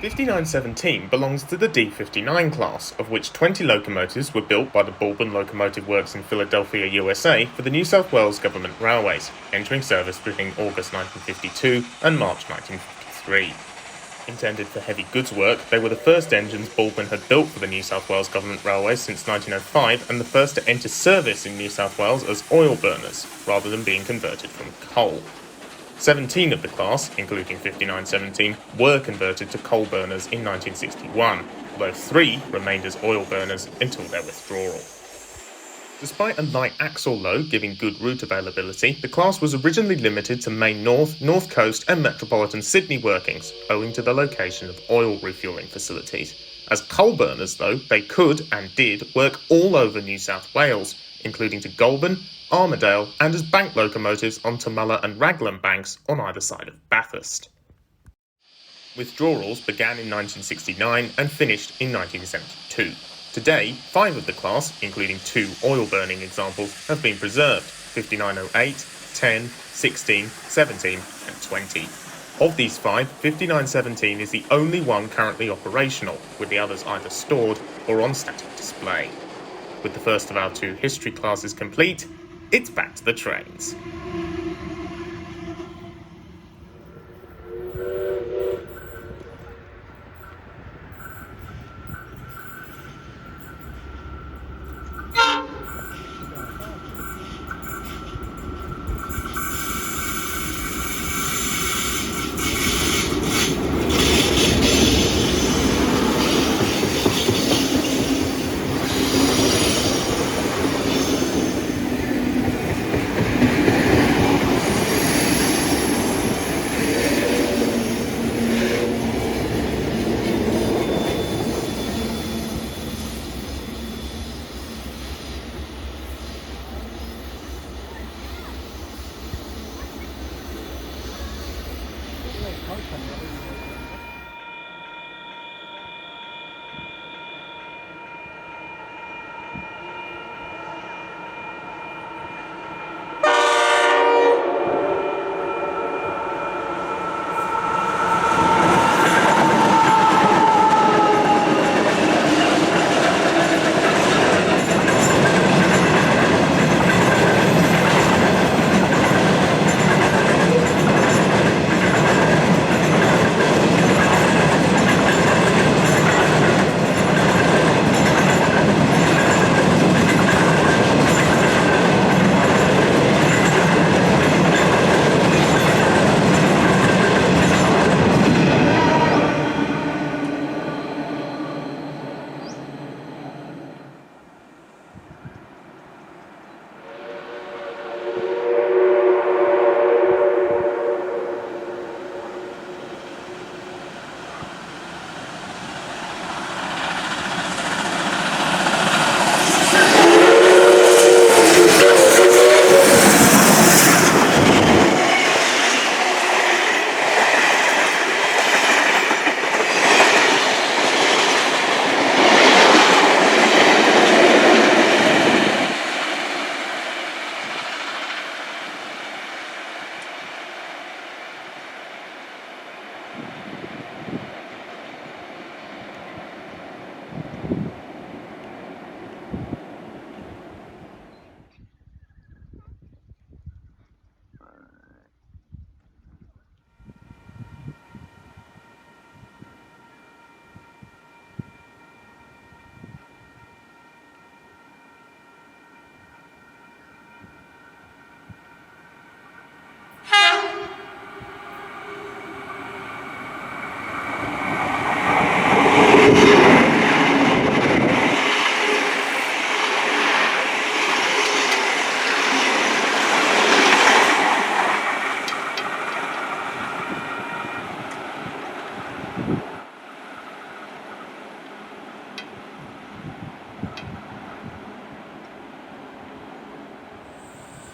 5917 belongs to the D59 class, of which 20 locomotives were built by the Baldwin Locomotive Works in Philadelphia, USA for the New South Wales Government Railways, entering service between August 1952 and March 1953. Intended for heavy goods work, they were the first engines Baldwin had built for the New South Wales Government Railways since 1905 and the first to enter service in New South Wales as oil burners, rather than being converted from coal. 17 of the class, including 5917, were converted to coal burners in 1961, although 3 remained as oil burners until their withdrawal. Despite a light axle load giving good route availability, the class was originally limited to Main North, North Coast and Metropolitan Sydney workings, owing to the location of oil refuelling facilities. As coal burners, though, they could, and did, work all over New South Wales, including to Goulburn, Armidale, and as bank locomotives on Tumalla and Raglan banks on either side of Bathurst. Withdrawals began in 1969 and finished in 1972. Today, 5 of the class, including 2 oil-burning examples, have been preserved: 5908, 10, 16, 17 and 20. Of these 5, 5917 is the only one currently operational, with the others either stored or on static display. With the first of our 2 history classes complete, it's back to the trains.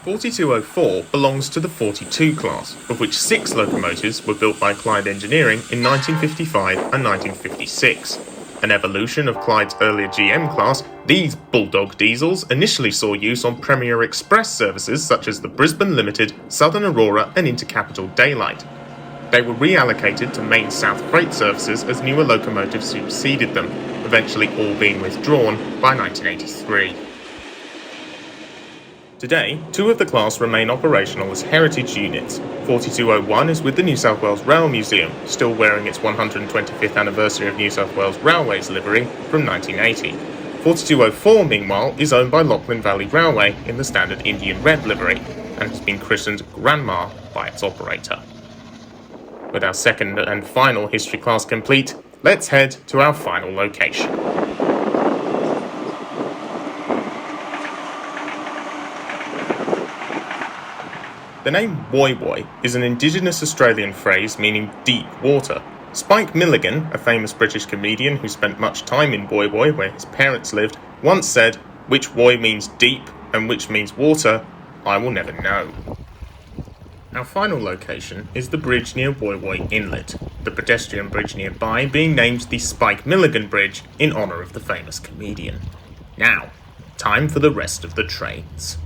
"4204 belongs to the 42 class, of which 6 locomotives were built by Clyde Engineering in 1955 and 1956. An evolution of Clyde's earlier GM class, these Bulldog diesels initially saw use on Premier Express services such as the Brisbane Limited, Southern Aurora and Intercapital Daylight. They were reallocated to main south freight services as newer locomotives superseded them, eventually all being withdrawn by 1983. Today, 2 of the class remain operational as heritage units. 4201 is with the New South Wales Rail Museum, still wearing its 125th anniversary of New South Wales Railways livery from 1980. 4204, meanwhile, is owned by Lachlan Valley Railway in the standard Indian Red livery, and has been christened Grandma by its operator. With our second and final history class complete, let's head to our final location. The name Woy Woy is an Indigenous Australian phrase meaning deep water. Spike Milligan, a famous British comedian who spent much time in Woy Woy where his parents lived, once said, "Which Woy means deep and which means water, I will never know." Our final location is the bridge near Woy Woy Inlet, the pedestrian bridge nearby being named the Spike Milligan Bridge in honour of the famous comedian. Now, time for the rest of the trains.